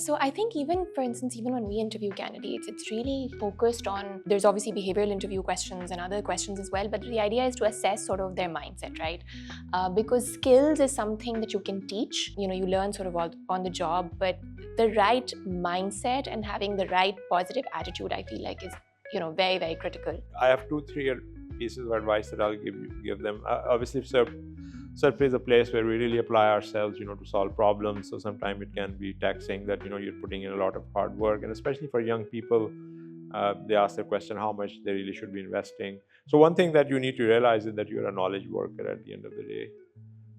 So I think even, for instance, even when we interview candidates, it's really focused on, there's obviously behavioral interview questions and other questions as well, but the idea is to assess sort of their mindset, right? Because skills is something that you can teach, you learn sort of on the job, but the right mindset and having the right positive attitude, I feel like is, very, very critical. I have 2-3 pieces of advice that I'll give them. Obviously, CERP is a place where we really apply ourselves, to solve problems. So sometimes it can be taxing that, you're putting in a lot of hard work, and especially for young people, they ask the question how much they really should be investing. So one thing that you need to realize is that you're a knowledge worker at the end of the day.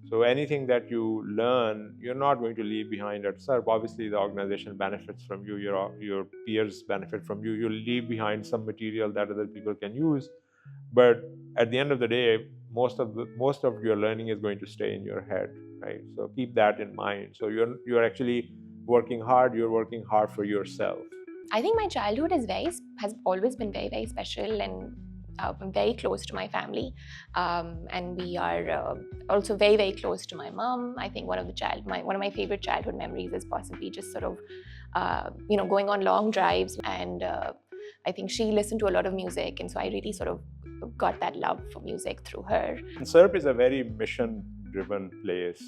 So anything that you learn, you're not going to leave behind at CERP. Obviously, the organization benefits from you, your peers benefit from you. You'll leave behind some material that other people can use. But at the end of the day, most of your learning is going to stay in your head, right? So keep that in mind. So you're actually working hard. You're working hard for yourself. I think my childhood has always been very, very special, and I'm very close to my family, and we are also very, very close to my mom. I think one of my favorite childhood memories is possibly just sort of going on long drives, and I think she listened to a lot of music, and so I really sort of got that love for music through her. And CERP is a very mission-driven place.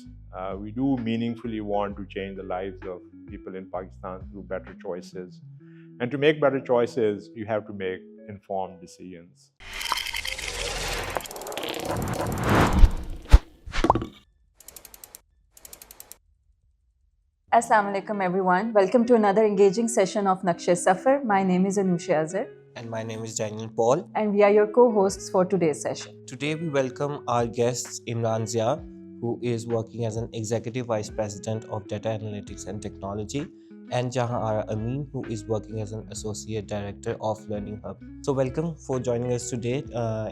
We do meaningfully want to change the lives of people in Pakistan through better choices. And to make better choices, you have to make informed decisions. Assalamu alaikum everyone. Welcome to another engaging session of Naqsh-e-Safar. My name is Naqsh-e-Safar. And my name is Daniel Paul. And we are your co-hosts for today's session. Today we welcome our guests Imran Zia, who is working as an Executive Vice President of Data Analytics and Technology, and Jahan Ara Amin, who is working as an Associate Director of Learning Hub. So welcome for joining us today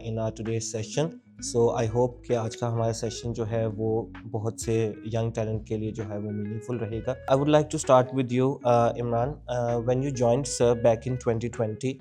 in our today's session. So I hope कि आज का हमारा session जो है वो बहुत से young talent के लिए जो है वो meaningful रहेगा. I would like to start with you, Imran. When you joined CERP back in 2020,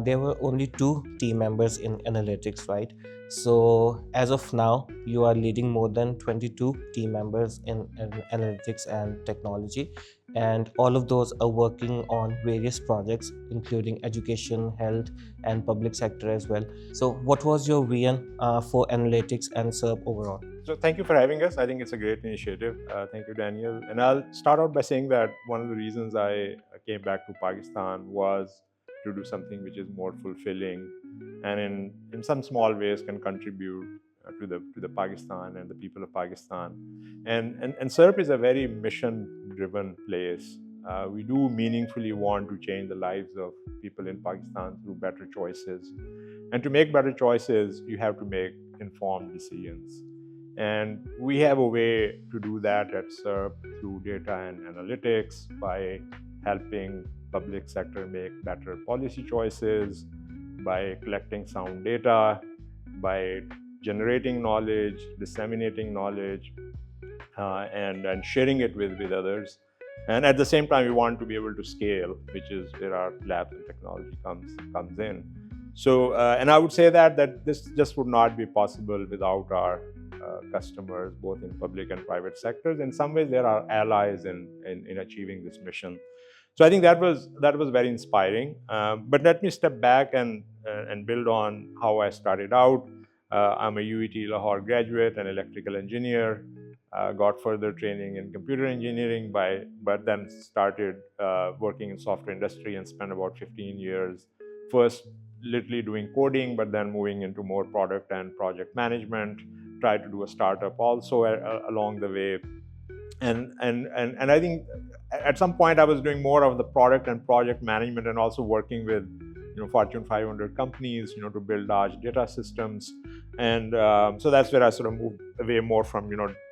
there were only 2 team members in analytics, right? So as of now, you are leading more than 22 team members in analytics and technology, and all of those are working on various projects including education, health and public sector as well. So what was your vision for analytics and CERP overall? So thank you for having us. I think it's a great initiative. Thank you, Daniel. And I'll start out by saying that one of the reasons I came back to Pakistan was to do something which is more fulfilling and in some small ways can contribute to the Pakistan and the people of Pakistan. And CERP is a very mission-driven place. We do meaningfully want to change the lives of people in Pakistan through better choices. And to make better choices, you have to make informed decisions. And we have a way to do that at CERP through data and analytics by helping public sector make better policy choices, by collecting sound data, by generating knowledge, disseminating knowledge, and sharing it with others. And at the same time, we want to be able to scale, which is where our labs and technology comes in. So, and I would say that this just would not be possible without our customers, both in public and private sectors. In some ways, they're our allies in achieving this mission. So I think that was very inspiring. But let me step back and build on how I started out. I'm a UET Lahore graduate and electrical engineer. Got further training in computer engineering, but then started working in software industry and spent about 15 years. First, literally doing coding, but then moving into more product and project management. Tried to do a startup also along the way. And I think at some point I was doing more of the product and project management and also working with Fortune 500 companies to build large data systems. And so that's where I sort of moved away more from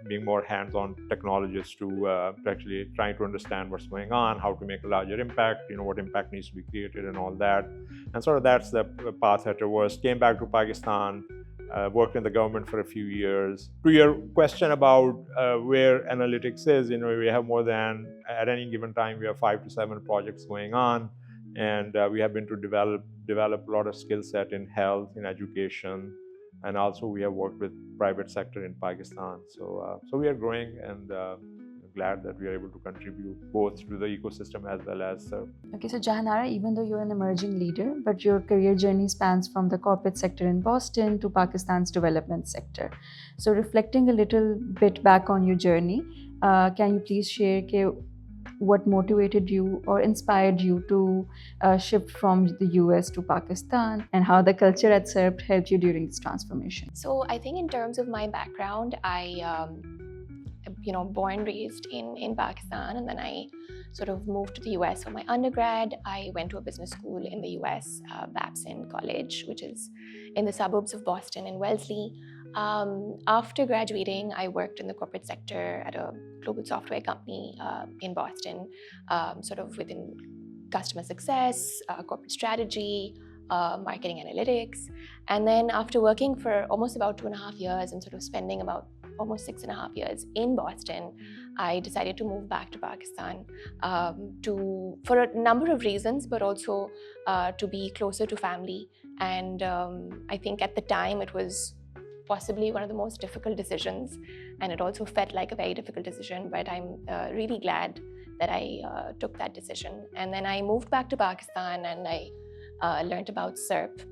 being more hands-on technologist to actually trying to understand what's going on, how to make a larger impact, what impact needs to be created and all that. And sort of that's the path I traversed. Came back to Pakistan, worked in the government for a few years. To your question about where analytics is, we have more than, at any given time, we have 5 to 7 projects going on. And we have been to develop a lot of skill set in health, in education, and also we have worked with private sector in Pakistan. So we are growing and glad that we are able to contribute both to the ecosystem as well as CERP. Okay, so Jahanara, even though you're an emerging leader, but your career journey spans from the corporate sector in Boston to Pakistan's development sector. So reflecting a little bit back on your journey, can you please share what motivated you or inspired you to shift from the US to Pakistan, and how the culture at CERP helped you during this transformation? So I think in terms of my background, I born, raised in Pakistan, and then I sort of moved to the US for my undergrad. I went to a business school in the US, Babson College, which is in the suburbs of Boston in Wellesley. After graduating, I worked in the corporate sector at a global software company in Boston, sort of within customer success, corporate strategy, marketing analytics. And then after working for almost about 2.5 years and sort of spending about almost 6.5 years in Boston, I decided to move back to Pakistan for a number of reasons, but also to be closer to family. And I think at the time it was possibly one of the most difficult decisions, and it also felt like a very difficult decision, but I'm really glad that I took that decision. And then I moved back to Pakistan and I learned about CERP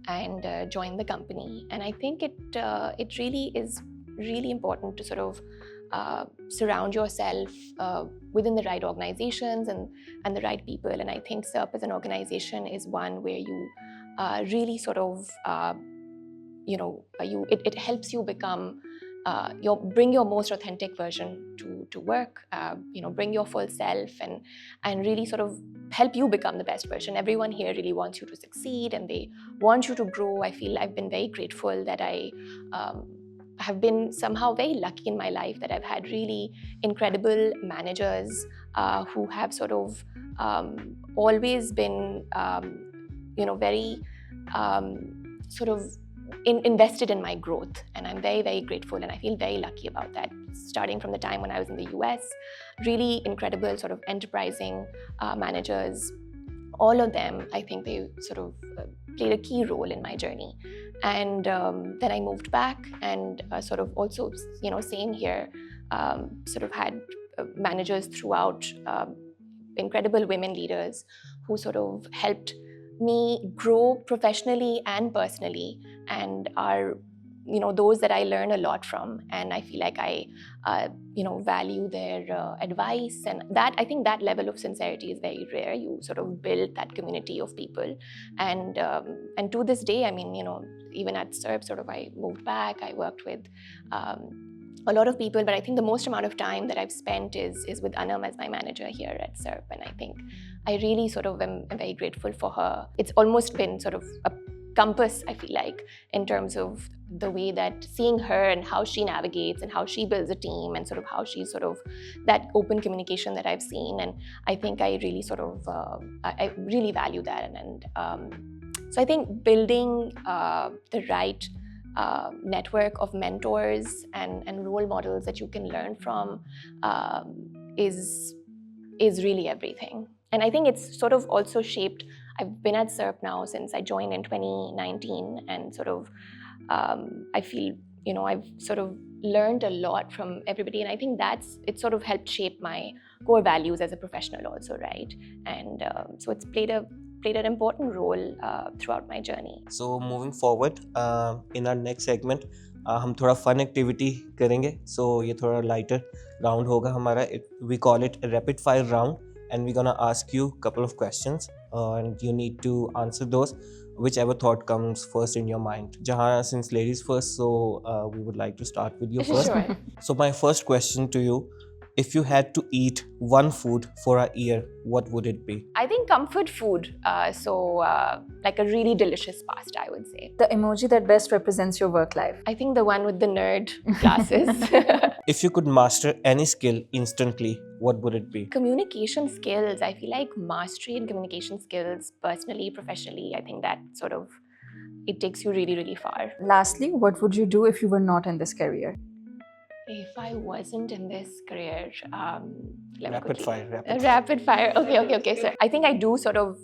and joined the company. And I think it really is really important to sort of surround yourself within the right organizations and the right people. And I think CERP as an organization is one where you really sort of it helps you become bring your most authentic version to work, bring your full self and really sort of help you become the best version. Everyone here really wants you to succeed and they want you to grow. I feel I've been very grateful that I have been somehow very lucky in my life, that I've had really incredible managers who have sort of always been very sort of invested in my growth, and I'm very, very grateful, and I feel very lucky about that. Starting from the time when I was in the US, really incredible sort of enterprising managers, all of them, I think they sort of played a key role in my journey. And then I moved back and sort of also, same here, sort of had managers throughout, incredible women leaders who sort of helped me grow professionally and personally, and are those that I learn a lot from, and I feel like I value their advice, and that I think that level of sincerity is very rare. You sort of build that community of people, and to this day, I mean, even at CERP, sort of I moved back, I worked with a lot of people, but I think the most amount of time that I've spent is with Anam as my manager here at CERP, and I think I really sort of am very grateful for her. It's almost been sort of a compass, I feel like, in terms of the way that seeing her and how she navigates and how she builds a team and sort of how she's sort of that open communication that I've seen, and I think I really sort of I really value that, and so I think building the right network of mentors and role models that you can learn from is really everything. And I think it's sort of also shaped. I've been at CERP now since I joined in 2019, and sort of I feel I've sort of learned a lot from everybody, and I think it sort of helped shape my core values as a professional also, right? And so it's played an important role throughout my journey. So moving forward, in our next segment, हम थोड़ा fun activity करेंगे. So ये थोड़ा lighter round होगा हमारा. We call it a rapid fire round, and we're gonna ask you a couple of questions, and you need to answer those, whichever thought comes first in your mind. Jahana, since ladies first, so we would like to start with you first. Sure. So my first question to you: if you had to eat one food for a year, what would it be? I think comfort food, like a really delicious pasta, I would say. The emoji that best represents your work life? I think the one with the nerd glasses. If you could master any skill instantly, what would it be? Communication skills. I feel like mastery in communication skills, personally, professionally, I think that sort of, it takes you really, really far. Lastly, what would you do if you were not in this career? If I wasn't in this career, Rapid fire. Rapid fire. Okay. So I think I do sort of,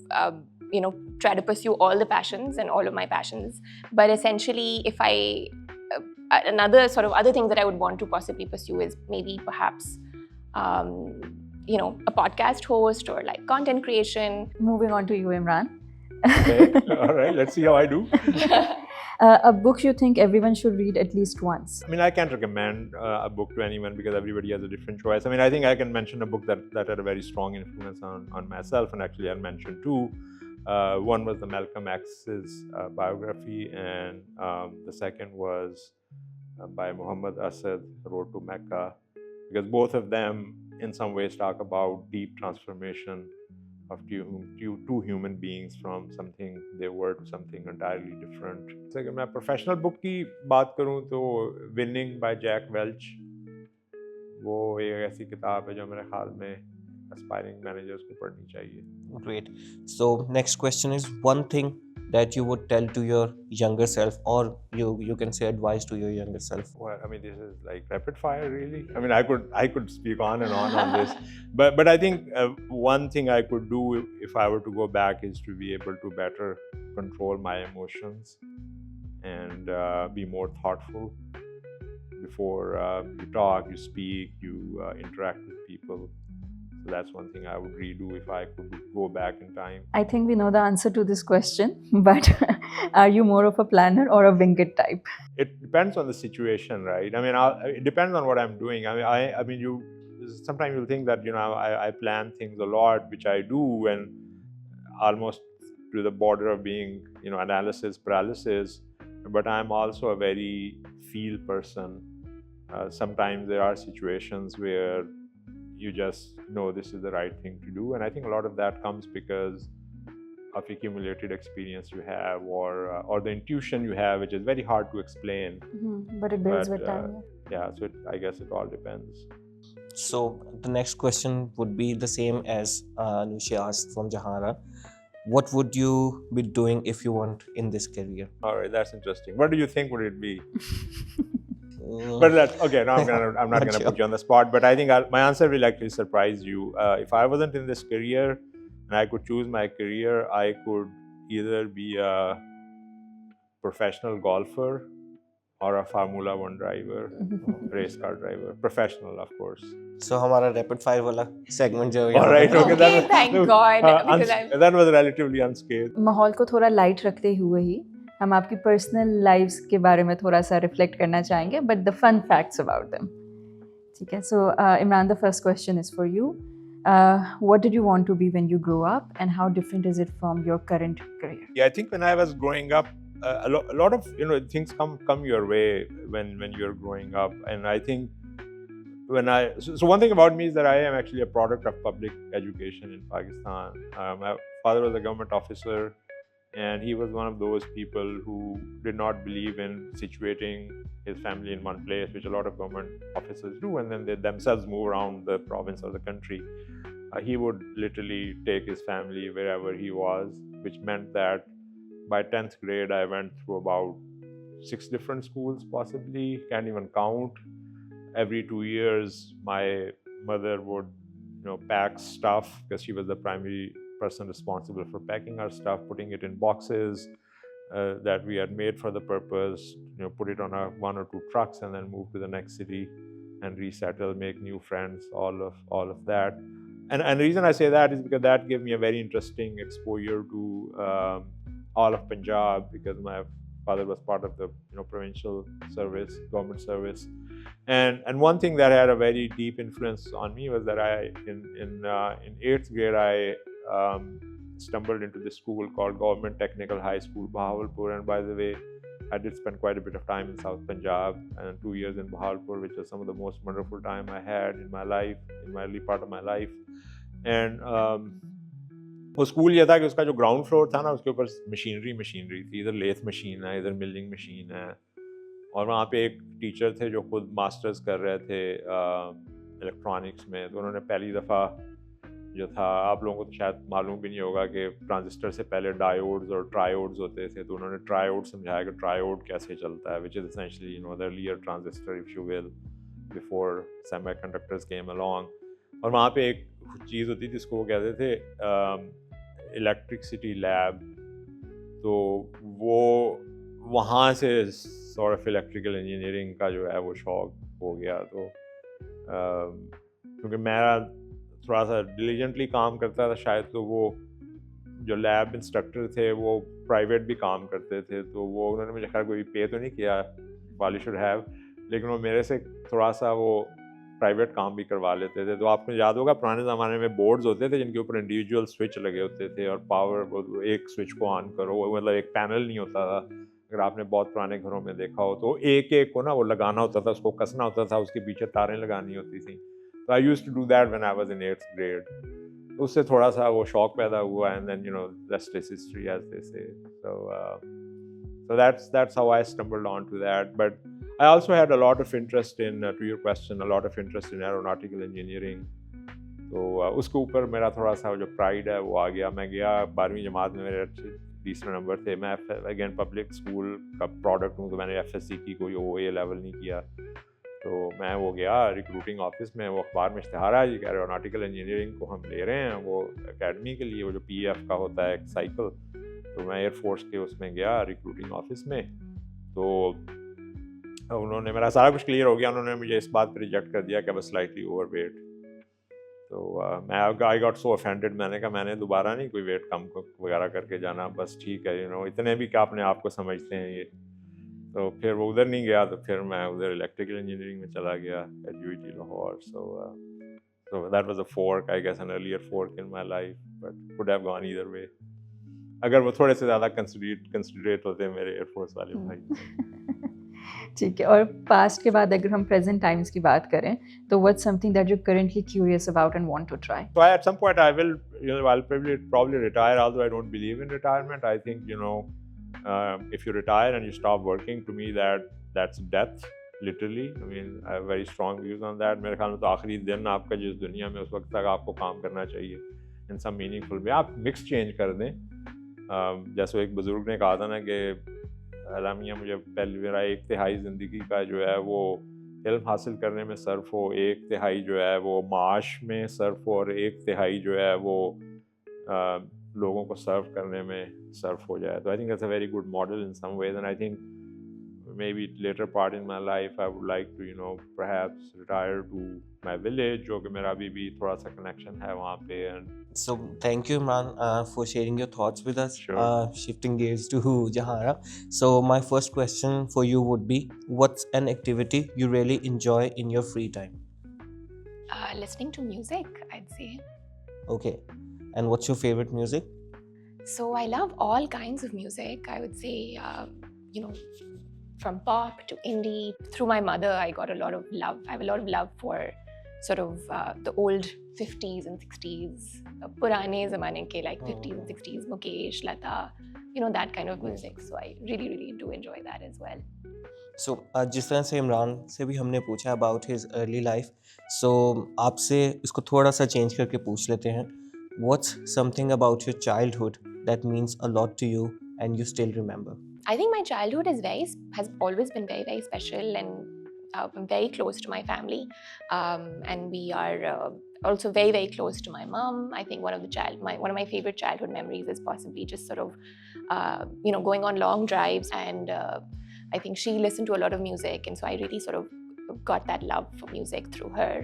try to pursue all the passions and all of my passions. But essentially, if another sort of other thing that I would want to possibly pursue is maybe perhaps a podcast host or like content creation. Moving on to you, Imran. Okay, all right, let's see how I do. A book you think everyone should read at least once? I mean, I can't recommend a book to anyone because everybody has a different choice. I mean, I think I can mention a book that had a very strong influence on myself, and actually I'll mention two. One was the Malcolm X's biography, and the second was by Muhammad Asad, Road to Mecca, because both of them in some ways talk about deep transformation of two human beings from something they were to something entirely different. So अगर मैं professional book की बात करूँ तो winning bye Jack Welch, वो एक ऐसी किताब है जो मेरे ख्याल में एस्पायरिंग मैनेजर्स को पढ़नी चाहिए. Great. So next question is one thing that you would tell to your younger self, or you can say advice to your younger self. Well, I mean, this is like rapid fire, really. I mean, I could speak on and on this, but I think one thing I could do if I were to go back is to be able to better control my emotions and be more thoughtful before you talk, you speak, you interact with people. So that's one thing I would redo if I could go back in time. I think we know the answer to this question, but are you more of a planner or a wing it type? It depends on the situation, right? I mean, it depends on what I'm doing. I mean, sometimes you'll think that I plan things a lot, which I do, and almost to the border of being analysis paralysis. But I'm also a very feel person. Sometimes there are situations where you just know this is the right thing to do, and I think a lot of that comes because of accumulated experience you have, or the intuition you have, which is very hard to explain. But it builds with time. Yeah, so I guess it all depends. So the next question would be the same as Anushi asked from Jahara. What would you be doing if you weren't in this career? All right, that's interesting. What do you think would it be? But okay, now I'm not gonna put you on the spot, but I think my answer will actually surprise you. If I wasn't in this career and I could choose my career, I could either be a professional golfer or a Formula One driver, race car driver, professional, of course. So हमारा rapid fire वाला segment जो All right, okay, thank God, because that was relatively unscathed. माहौल को थोड़ा light रखते हुए ही हम आपकी पर्सनल लाइव्स के बारे में थोड़ा सा रिफ्लेक्ट करना चाहेंगे, but the fun facts about them. ठीक है, so Imran, the first question is for you. What did you want to be when you grew up, and how different is it from your current career? Yeah, I think when I was growing up, a lot of things come your way when you're growing up, and I think so one thing about me is that I am actually a product of public education in Pakistan. My father was a government officer, and he was one of those people who did not believe in situating his family in one place, which a lot of government officers do, and then they themselves move around the province or the country. He would literally take his family wherever he was, which meant that by 10th grade, I went through about 6 different schools, possibly, can't even count. Every 2 years, my mother would pack stuff, because she was the primary person responsible for packing our stuff, putting it in boxes that we had made for the purpose, put it on 1 or 2 trucks, and then move to the next city and resettle, make new friends, all of that. And the reason I say that is because that gave me a very interesting exposure to all of Punjab, because my father was part of the provincial service, government service. And one thing that had a very deep influence on me was that in 8th grade I stumbled into this school called Government Technical High School, Bahawalpur. And by the way, I did spend quite a bit of time in South Punjab, and 2 years in Bahawalpur, which was some of the most wonderful time I had in my life, in my early part of my life. And वो school ये था कि उसका जो ground floor था ना, उसके ऊपर मशीनरी थी. इधर लेथ मशीन है, इधर मिलिंग मशीन है, और वहाँ पे एक टीचर थे जो खुद मास्टर्स कर रहे थे इलेक्ट्रॉनिक्स में. तो उन्होंने पहली दफ़ा जो था, आप लोगों को तो शायद मालूम भी नहीं होगा कि ट्रांजिस्टर से पहले डायोड्स और ट्रायोड्स होते थे. तो उन्होंने ट्रायोड समझाया कि ट्रायोड कैसे चलता है, which is essentially the earlier transistor, if you will, before semiconductors came along. और वहाँ पे एक चीज़ होती थी जिसको वो कहते थे इलेक्ट्रिसिटी लैब. तो वो वहाँ से सॉर्ट ऑफ इलेक्ट्रिकल इंजीनियरिंग का जो है वो शौक हो गया. तो क्योंकि मेरा थोड़ा सा डिलीजेंटली काम करता था शायद, तो वो जो लैब इंस्ट्रक्टर थे वो प्राइवेट भी काम करते थे, तो वो उन्होंने मुझे खैर कोई पे तो नहीं किया, वाली शुड हैव, लेकिन वो मेरे से थोड़ा सा वो प्राइवेट काम भी करवा लेते थे। तो आपको याद होगा पुराने ज़माने में बोर्ड्स होते थे जिनके ऊपर इंडिविजुअल स्विच लगे होते थे और पावर, एक स्विच को ऑन करो, मतलब एक पैनल नहीं होता था। अगर आपने बहुत पुराने घरों में देखा हो तो एक एक को ना वो लगाना होता था, उसको कसना होता था, उसके पीछे तारें लगानी होती थी। तो I used to do that when I was in 8th grade. उससे थोड़ा सा वो शौक पैदा हुआ, and then rest is history as they say. So that's how I stumbled onto that. But I also had a lot of interest in, to your question, a lot of interest in aeronautical engineering. तो उसके ऊपर मेरा थोड़ा सा जो pride है वो आ गया। मैं गया 12वीं जमात में, मेरे अच्छे तीसरे नंबर थे। मैं अगेन पब्लिक स्कूल का प्रोडक्ट हूँ, तो मैंने FSC की, कोई OA लेवल नहीं किया। तो मैं वो गया रिक्रूटिंग ऑफिस में, वो अखबार में इश्तहार है जी, एरोनॉटिकल इंजीनियरिंग को हम ले रहे हैं, वो एकेडमी के लिए, वो जो PF का होता है एक साइकिल। तो मैं एयरफोर्स के उसमें गया रिक्रूटिंग ऑफिस में। तो उन्होंने, मेरा सारा कुछ क्लियर हो गया, उन्होंने मुझे इस बात पर रिजेक्ट कर दिया कि बस स्लाइटली ओवरवेट। तो मैं आई गॉट सो ऑफेंडेड, मैंने कहा मैंने दोबारा नहीं कोई वेट कम वगैरह करके जाना, बस ठीक है, इतने भी क्या अपने आप को समझते हैं ये। तो फिर वो उधर नहीं गया, तो फिर मैं उधर इलेक्ट्रिकल इंजीनियरिंग में चला गया at UET Lahore. So that was a fork, I guess, an earlier fork in my life, but could have gone either way. अगर वो थोड़े से ज़्यादा कंसिडरेट होते मेरे एयरफोर्स वाले भाई। ठीक है, और पास्ट के बाद अगर हम प्रेजेंट टाइम्स की बात करें तो what's something that you currently curious about and want to try? So at some point I will, I'll probably retire, although I don't believe in retirement. I think, if you retire and you stop working, to me that's death, literally. I mean, I have very strong views on that. मेरे ख्याल में तो आखिरी दिन आपका जिस दुनिया में, उस वक्त तक आपको काम करना चाहिए in some meaningful way. आप मिक्स चेंज कर दें, जैसे एक बुजुर्ग ने कहा था ना कि अलामिया, मुझे पहले मेरा 1/3 ज़िंदगी का जो है वो इल्म हासिल करने में सर्फ हो, 1/3 जो है वो माश में सर्फ हो, और 1/3 जो है वो लोगों को सर्व करने में सर्फ हो जाए। तो I think that's a very good model in some ways, and I think maybe later part in my life I would like to perhaps retire to my village, जो कि मेरा अभी भी थोड़ा सा connection है वहाँ पे। And So thank you, Imran, for sharing your thoughts with us. Sure. Shifting gears to Jahara. So my first question for you would be, what's an activity you really enjoy in your free time? Listening to music, I'd say. Okay. And what's your favorite music? So I love all kinds of music. I would say, from pop to indie. Through my mother, I got a lot of love. I have a lot of love for sort of the old 50s and 60s, purane zamane ke, like 50s and 60s, Mukesh, Lata, that kind of music. So I really, really do enjoy that as well. So जिस तरह से इमरान से भी हमने पूछा about his early life, so आपसे इसको थोड़ा सा चेंज करके पूछ लेते हैं. What's something about your childhood that means a lot to you and you still remember? I think my childhood has always been very, very special, and I'm very close to my family, and we are also very, very close to my mom. I think one of my favorite childhood memories is possibly just sort of going on long drives, and I think she listened to a lot of music, and so I really sort of got that love for music through her,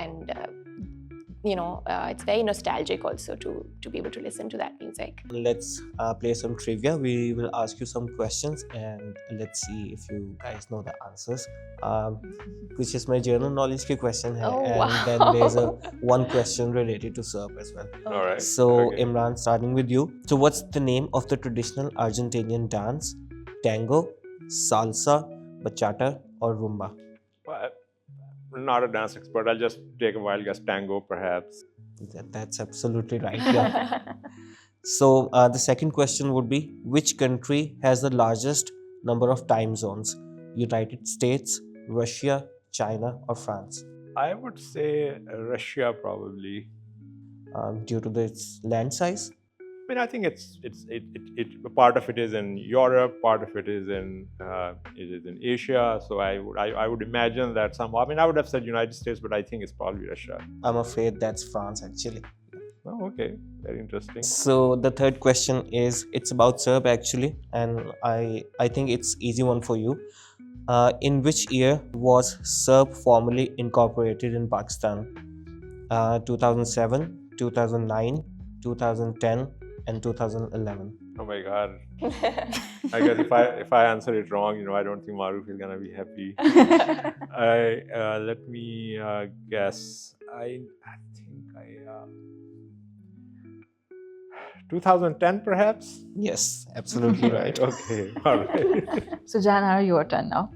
and it's very nostalgic also to be able to listen to that music. Let's play some trivia. We will ask you some questions and let's see if you guys know the answers. Which is my general knowledge ki question hai, Oh, and wow. then there's one question related to CERP as well. all right. So Okay. Imran, starting with you. So what's the name of the traditional Argentinian dance? Tango, salsa, bachata, or rumba? Well, I'm not a dance expert. I'll just take a wild guess. Tango, perhaps. That's absolutely right. Yeah. So the second question would be, which country has the largest number of time zones? United States, Russia, China, or France? I would say Russia, probably. Due to its land size? I mean, I think it's part of it is in Europe, part of it is in Asia. So I would imagine that I mean, I would have said United States, but I think it's probably Russia. I'm afraid that's France actually. Oh, okay, very interesting. So the third question is, it's about CERP actually, and I think it's easy one for you. In which year was CERP formally incorporated in Pakistan? 2007, 2009, 2010, and 2011. Oh my God. I guess if I answer it wrong, I don't think Maruf is gonna be happy. Let me guess. I think 2010 perhaps. Yes, absolutely right. Okay. All right. So Jahanara, your turn now.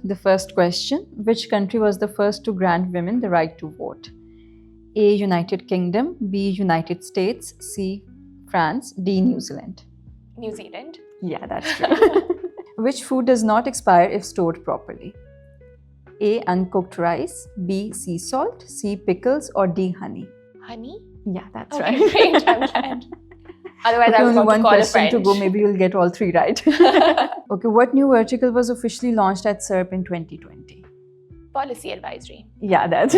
The first question: which country was the first to grant women the right to vote? A. United Kingdom, B. United States, C. France, D. New Zealand. New Zealand. Yeah, that's true. Which food does not expire if stored properly? A. Uncooked rice, B. Sea salt, C. Pickles, or D. Honey. Honey? Yeah, that's Okay, right. great. I'm glad. Otherwise, Okay, I was only going one to call a question friend. to go. Maybe you'll get all three right. Okay, what new vertical was officially launched at CERP in 2020? Policy advisory. Yeah, that's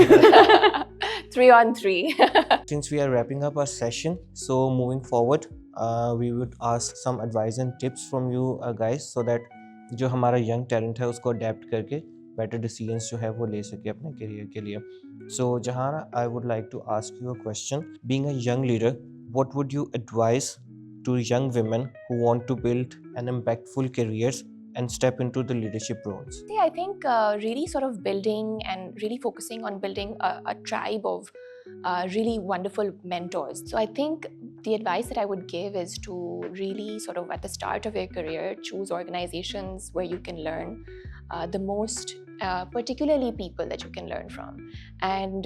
3 on 3. Since we are wrapping up our session, so moving forward, we would ask some advice and tips from you guys, so that जो हमारा young talent है उसको adapt करके better decisions जो है वो ले सके अपने career के लिए. So Jahara, I would like to ask you a question. Being a young leader, what would you advise to young women who want to build an impactful careers and step into the leadership roles? See, I think really sort of building and really focusing on building a tribe of really wonderful mentors. So I think the advice that I would give is to really sort of at the start of your career, choose organizations where you can learn the most, particularly people that you can learn from, and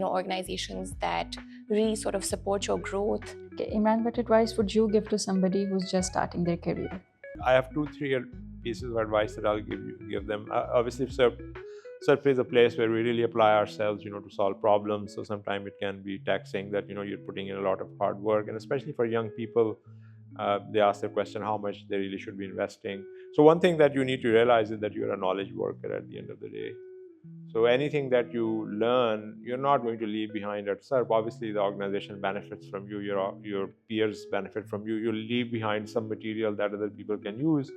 organizations that really sort of support your growth. Okay, Imran, what advice would you give to somebody who's just starting their career? I have 2-3 pieces of advice that I'll give them. Obviously, CERP is a place where we really apply ourselves, to solve problems. So sometimes it can be taxing that, you're putting in a lot of hard work. And especially for young people, they ask the question how much they really should be investing. So one thing that you need to realize is that you're a knowledge worker at the end of the day. So anything that you learn, you're not going to leave behind at CERP. Obviously, the organization benefits from you, your peers benefit from you. You'll leave behind some material that other people can use.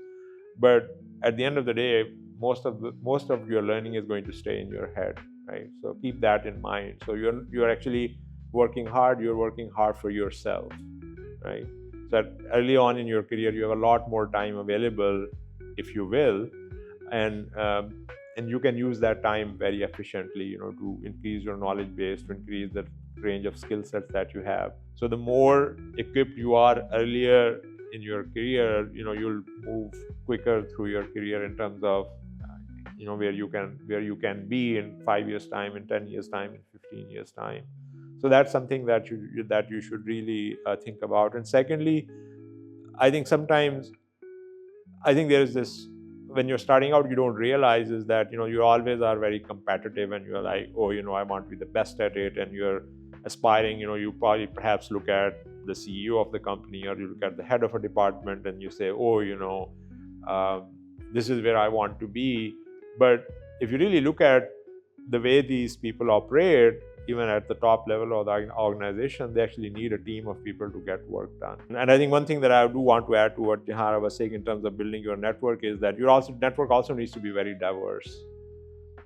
But at the end of the day, most of your learning is going to stay in your head, right? So keep that in mind. So you're actually working hard. You're working hard for yourself, right? So that early on in your career, you have a lot more time available, if you will, and you can use that time very efficiently, to increase your knowledge base, to increase the range of skill sets that you have. So the more equipped you are earlier in your career, you'll move quicker through your career in terms of, where you can be in 5 years' time, in 10 years' time, in 15 years' time. So that's something that you should really think about. And secondly, I think there is this, when you're starting out, you don't realize is that, you always are very competitive and you're like, oh, I want to be the best at it. And you're aspiring, you probably perhaps look at the CEO of the company, or you look at the head of a department and you say, oh, this is where I want to be. But if you really look at the way these people operate, even at the top level of the organization, they actually need a team of people to get work done. And I think one thing that I do want to add to what Jahara was saying in terms of building your network is that your network also needs to be very diverse.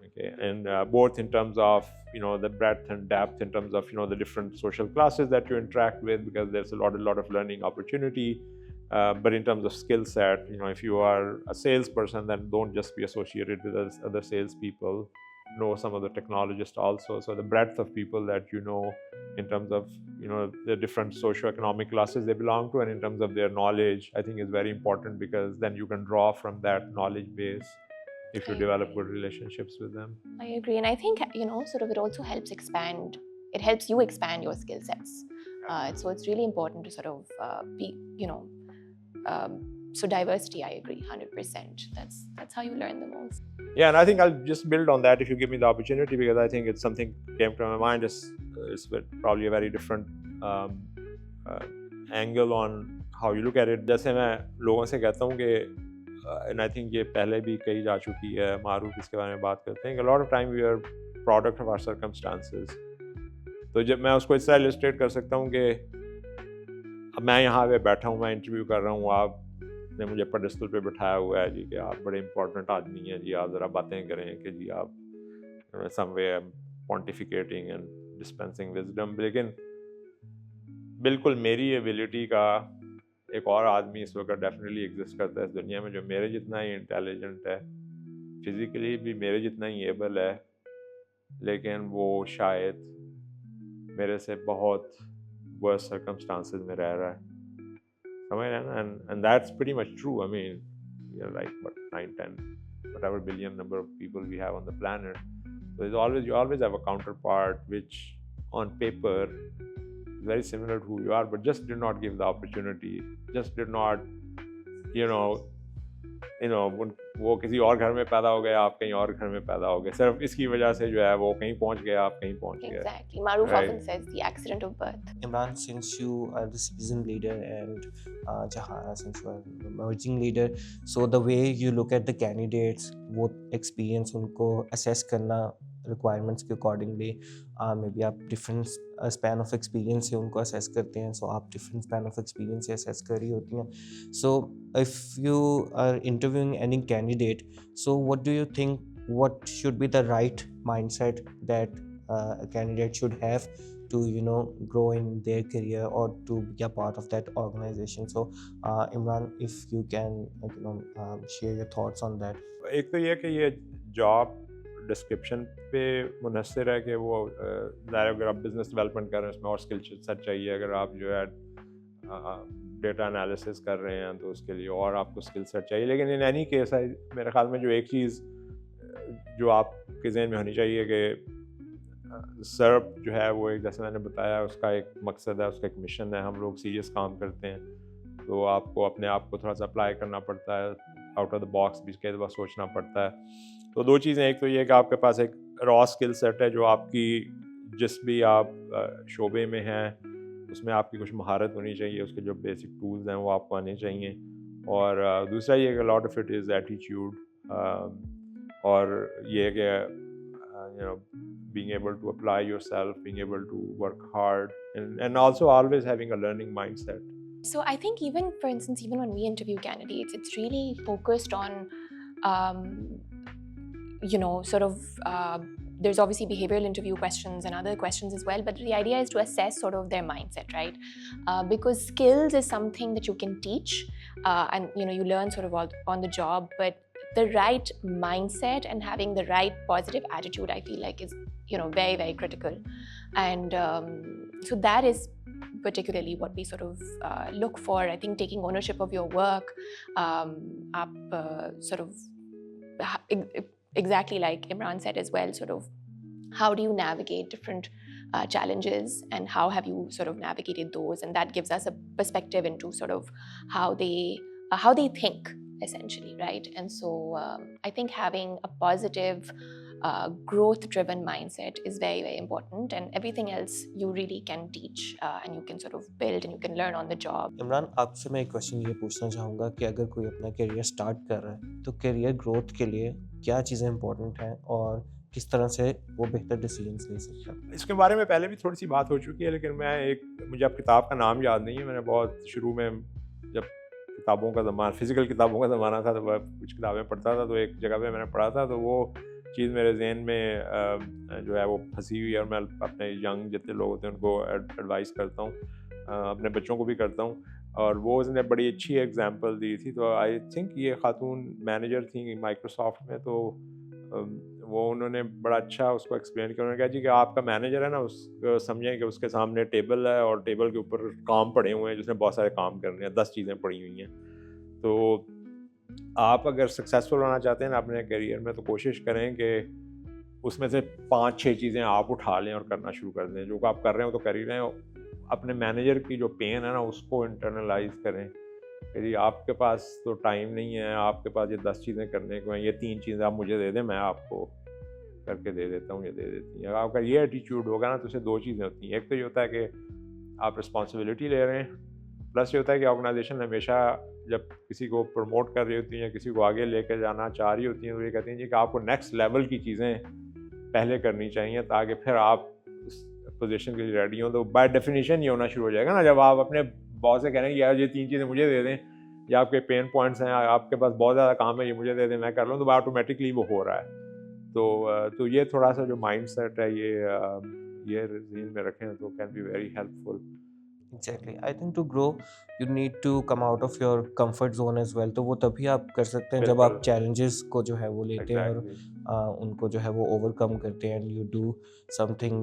Okay, and both in terms of the breadth and depth, in terms of the different social classes that you interact with, because there's a lot of learning opportunity. But in terms of skill set, if you are a salesperson, then don't just be associated with other salespeople. Know some of the technologists also. So the breadth of people that in terms of the different socioeconomic classes they belong to, and in terms of their knowledge, I think is very important, because then you can draw from that knowledge base if you develop good relationships with them. I agree, and I think sort of it also helps expand. It helps you expand your skill sets. So it's really important to sort of be so diversity, I agree, 100%. That's how you learn the most. Yeah, and I think I'll just build on that if you give me the opportunity, because I think it's something came to my mind. It's probably a very different angle on how you look at it. जैसे मैं लोगों से कहता हूँ कि and I think ये पहले भी कही जा चुकी है, मारूफ इसके बारे में बात करते हैं कि a lot of time we are product of our circumstances. तो जब मैं उसको इस तरह illustrate कर सकता हूँ कि अब मैं यहाँ पे बैठा हूँ, मैं इंटरव्यू कर रहा हूँ, आपने मुझे पेडिस्टल पे बिठाया हुआ है जी कि आप बड़े इंपॉर्टेंट आदमी हैं जी, आप ज़रा बातें करें कि जी आप somewhere pontificating and dispensing wisdom, लेकिन बिल्कुल मेरी एबिलिटी का एक और आदमी इस वक्त डेफिनेटली एग्जिस्ट करता है इस दुनिया में जो मेरे जितना ही इंटेलिजेंट है, फिजिकली भी मेरे जितना ही एबल है, लेकिन वो शायद मेरे से बहुत वर्स सर्कमस्टांसेस में रह रहा है, समझ रहे हैं ना? And that's pretty much true. I mean, we are like what 9, 10, whatever billion number of people we have on the planet. So you always have a counterpart which on paper is very similar to who you are, but just did not give the opportunity, just did not, you know, वो किसी और घर में पैदा हो गया, आप कहीं और घर में पैदा हो गए, सिर्फ इसकी वजह से जो है वो कहीं पहुंच गया, आप कहीं पहुंच गए. Exactly. Maruf Right. often says the accident of birth. Imran, since you are the seasoned leader and Jahana, since you are the emerging leader, so the way you look at the candidates, वो experience उनको assess करना requirements के accordingly, maybe आप different span of experience से उनको assess करते हैं, so आप different span of experience से assess कर रही होती हैं. So if you are interviewing any candidate, so what do you think, what should be the right mindset that a candidate should have to grow in their career or to be a part of that organization? So Imran, if you can share your thoughts on that. एक तो ये कि ये job description पे मुनहसर है कि वो अगर आप बिजनेस डेवलपमेंट कर रहे हैं उसमें और स्किल सेट चाहिए, अगर आप जो है डेटा एनालिसिस कर रहे हैं तो उसके लिए और आपको स्किल सेट चाहिए. लेकिन इन एनी केस मेरे ख्याल में जो एक चीज़ जो आपके जहन में होनी चाहिए कि सर्प जो है वो एक, जैसे मैंने बताया, उसका एक मकसद है, उसका एक मिशन है. हम लोग सीरियस काम करते हैं तो आपको अपने आप को थोड़ा सा अप्लाई करना पड़ता है, आउट ऑफ द बॉक्स भी कई दफ़ा सोचना पड़ता है. तो दो चीज़ें, एक तो ये कि आपके पास एक रॉ स्किल सेट है जो आपकी जिस भी आप शोबे में हैं उसमें आपकी कुछ महारत होनी चाहिए, उसके जो बेसिक टूल्स हैं वो आपको आने चाहिए. और दूसरा ये कि lot of it is attitude, और ये कि being able to apply yourself, being able to work hard, and also always having a learning mindset. So I think even, for instance, even when we interview candidates, it's really focused on, there's obviously behavioral interview questions and other questions as well, but the idea is to assess sort of their mindset, right? Because skills is something that you can teach, and you learn sort of on the job, but the right mindset and having the right positive attitude, I feel like, is very, very critical. And so that is particularly what we sort of look for. I think taking ownership of your work, exactly like Imran said as well, sort of how do you navigate different challenges and how have you sort of navigated those, and that gives us a perspective into sort of how they think, essentially, right? And so I think having a positive growth-driven mindset is very, very important, and everything else you really can teach, and you can sort of build and you can learn on the job. Imran, आपसे मैं एक question ये पूछना चाहूँगा कि अगर कोई अपना करियर स्टार्ट कर रहा है तो करियर ग्रोथ के लिए क्या चीज़ें इंपॉर्टेंट हैं और किस तरह से वो बेहतर डिसीजंस ले सकता है? इसके बारे में पहले भी थोड़ी सी बात हो चुकी है, लेकिन मुझे अब किताब का नाम याद नहीं है. मैंने बहुत शुरू में जब किताबों का ज़माना, फिज़िकल किताबों का ज़माना था, तो वह कुछ किताबें पढ़ता था, तो एक जगह पे मैंने पढ़ा था, तो वो चीज़ मेरे जहन में जो है वो फंसी हुई है, और मैं अपने यंग जितने लोग होते हैं उनको एडवाइस करता हूँ, अपने बच्चों को भी करता हूँ. और वो उसने बड़ी अच्छी एग्जांपल दी थी. तो आई थिंक ये खातून मैनेजर थी माइक्रोसॉफ्ट में, तो वो उन्होंने बड़ा अच्छा उसको एक्सप्लेन किया. उन्होंने कहा जी कि आपका मैनेजर है ना, उसको समझें कि उसके सामने टेबल है और टेबल के ऊपर काम पड़े हुए हैं, जिसमें बहुत सारे काम करने हैं, 10 चीज़ें पड़ी हुई हैं. तो आप अगर सक्सेसफुल होना चाहते हैं ना अपने करियर में, तो कोशिश करें कि उसमें से 5-6 चीज़ें आप उठा लें और करना शुरू कर दें. जो आप कर रहे हो तो कर ही रहे हो. अपने मैनेजर की जो पेन है ना, उसको इंटरनलाइज करें. यदि आपके पास तो टाइम नहीं है, आपके पास ये 10 चीज़ें करने को हैं, ये 3 चीज़ें आप मुझे दे दें, मैं आपको करके दे देता हूँ, ये दे देती हैं. अगर आपका ये एटीट्यूड होगा ना, तो उससे 2 चीज़ें होती हैं. एक तो ये होता है कि आप रिस्पॉन्सिबिलिटी ले रहे हैं, प्लस ये होता है कि ऑर्गेनाइजेशन हमेशा जब किसी को प्रमोट कर रही होती हैं, किसी को आगे लेकर जाना चाह रही होती हैं, तो ये कहती हैं जी कि आपको नेक्स्ट लेवल की चीज़ें पहले करनी चाहिए, ताकि फिर आप उस पोजीशन के लिए रेडी हों. तो बाय डेफिनेशन ये होना शुरू हो जाएगा ना, जब आप अपने बॉस से कह रहे हैं यार ये 3 चीज़ें मुझे दे दें, या आपके पेन पॉइंट्स हैं, आपके पास बहुत ज़्यादा काम है, ये मुझे दे दें, मैं कर लूँ, तो ऑटोमेटिकली वो हो रहा है. तो ये थोड़ा सा जो माइंड सेट है, ये ज़हन में रखें तो can be very helpful. Exactly. I think to grow, you need to come out of your comfort zone as well. तो वो तभी आप कर सकते हैं जब आप बिल्कुल, challenges को जो है वो लेते हैं और एग्ज़ैक्टली। उनको जो है वो overcome करते हैं, and you do something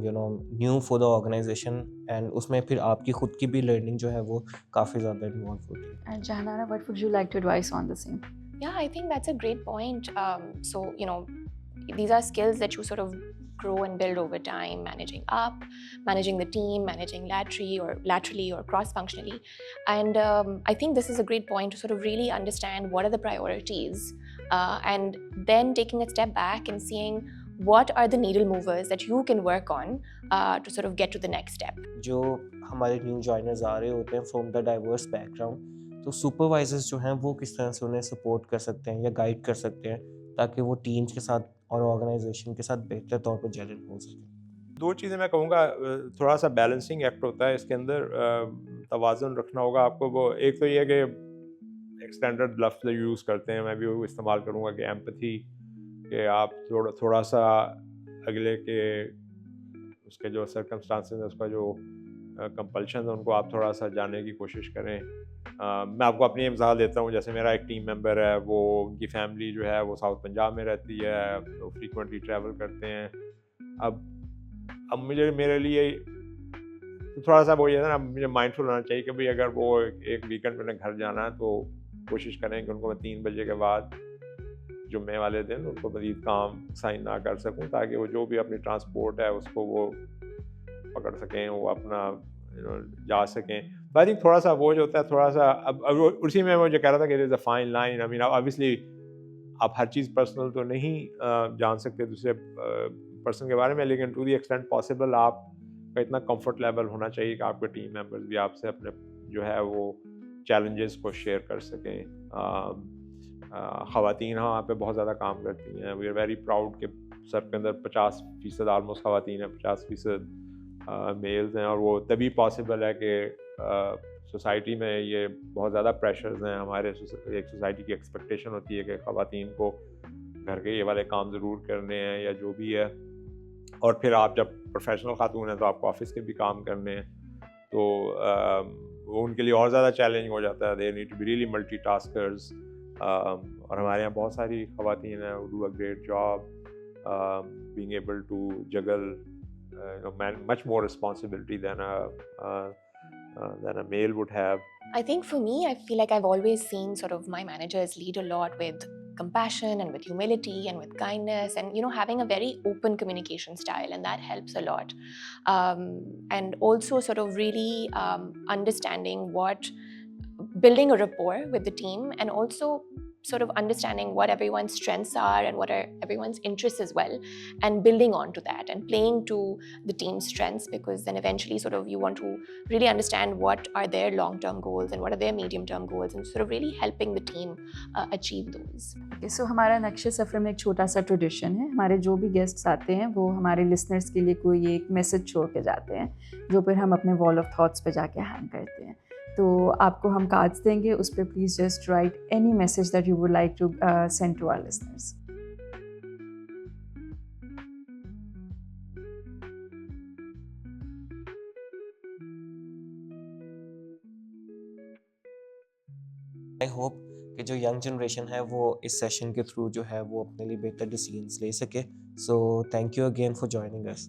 new for the organization, and उसमें फिर आपकी खुद की भी learning जो है वो काफ़ी ज़्यादा involve होती है. And Jahanara, what would you like to advise on the same? Yeah, I think that's a great point. So, these are skills that you sort of grow and build over time, managing up, managing the team, managing laterally or cross-functionally. And I think this is a great point to sort of really understand what are the priorities, and then taking a step back and seeing what are the needle movers that you can work on to sort of get to the next step. जो हमारे new joiners आ रहे होते हैं from the diverse background, तो supervisors जो हैं वो किस तरह से उन्हें सपोर्ट कर सकते हैं या गाइड कर सकते हैं ताकि वो टीम्स के साथ और ऑर्गेनाइजेशन के साथ बेहतर तौर पर जेल हो सके. 2 चीज़ें मैं कहूँगा, थोड़ा-सा बैलेंसिंग एक्ट होता है इसके अंदर, तवाज़ुन रखना होगा आपको। वो एक तो ये है कि एक स्टैंडर्ड लफ्ज़ यूज़ करते हैं, मैं भी वो इस्तेमाल करूँगा कि एम्पैथी, कि आप थोड़ा-सा अगले के उसके जो सर्कमस्टांसेस हैं, उसका जो कंपल्शन है, उनको आप थोड़ा-सा जानने की कोशिश करें। मैं आपको अपनी मिसाल देता हूँ, जैसे मेरा एक टीम मेंबर है, वो उनकी फैमिली जो है वो साउथ पंजाब में रहती है, तो फ्रीक्वेंटली ट्रैवल करते हैं। अब मुझे मेरे लिए तो थोड़ा-सा वो ये है ना, मुझे माइंडफुल होना चाहिए कि भाई अगर वो एक वीकेंड पे घर जाना है तो कोशिश करें कि उनको मैं 3 बजे के बाद जुम्मे वाले दिन उनको मज़ीद काम साइन ना कर सकूँ, ताकि वो जो भी अपनी ट्रांसपोर्ट है उसको वो पकड़ सकें, वो अपना जा सकें। तो आई थिंक थोड़ा-सा वो जो होता है, थोड़ा-सा अब वो उसी में मुझे कह रहा था कि there is a fine line. I mean obviously आप हर चीज़ पर्सनल तो नहीं जान सकते दूसरे पर्सन के बारे में, लेकिन टू द एक्सटेंट पॉसिबल आपका इतना कंफर्ट लेवल होना चाहिए कि आपके टीम मेंबर्स भी आपसे अपने जो है वो चैलेंजेस को शेयर कर सकें। ख़वातीन वहाँ पे बहुत ज़्यादा काम करती हैं। वी आर वेरी प्राउड कि सर्प के अंदर 50% ऑलमोस्ट ख़वातीन हैं, 50% मेल्स हैं, और वो तभी पॉसिबल है कि सोसाइटी में ये बहुत ज़्यादा प्रेशर्स हैं। हमारे एक सोसाइटी की एक्सपेक्टेशन होती है कि ख़वातीन को घर के ये वाले काम ज़रूर करने हैं या जो भी है, और फिर आप जब प्रोफेशनल खातून हैं तो आपको ऑफिस के भी काम करने हैं, तो वो उनके लिए और ज़्यादा चैलेंजिंग हो जाता है। They need to be really multitaskers, और हमारे यहाँ बहुत सारी ख़वातीन हैं, do a great job being able to juggle much more responsibility than a male would have. I think for me, I feel like I've always seen sort of my managers lead a lot with compassion and with humility and with kindness, and having a very open communication style, and that helps a lot. And also sort of really understanding building a rapport with the team, and also sort of understanding what everyone's strengths are and what are everyone's interests as well, and building on to that and playing to the team's strengths, because then eventually sort of you want to really understand what are their long-term goals and what are their medium-term goals, and sort of really helping the team achieve those. Okay, so हमारा नक्शे सफ़र में एक छोटा सा tradition है, हमारे जो भी गेस्ट्स आते हैं वो हमारे लिसनर्स के लिए कोई एक मैसेज छोड़ के जाते हैं, जो फिर हम अपने वॉल ऑफ थॉट्स पे जाके हैंग करते हैं। तो आपको हम कार्ड्स देंगे, उस पर please just write any message that you would like to send to our listeners. I hope कि जो यंग जनरेशन है वो इस सेशन के थ्रू जो है वो अपने लिए बेहतर डिसीजंस ले सके. So thank you again for joining us.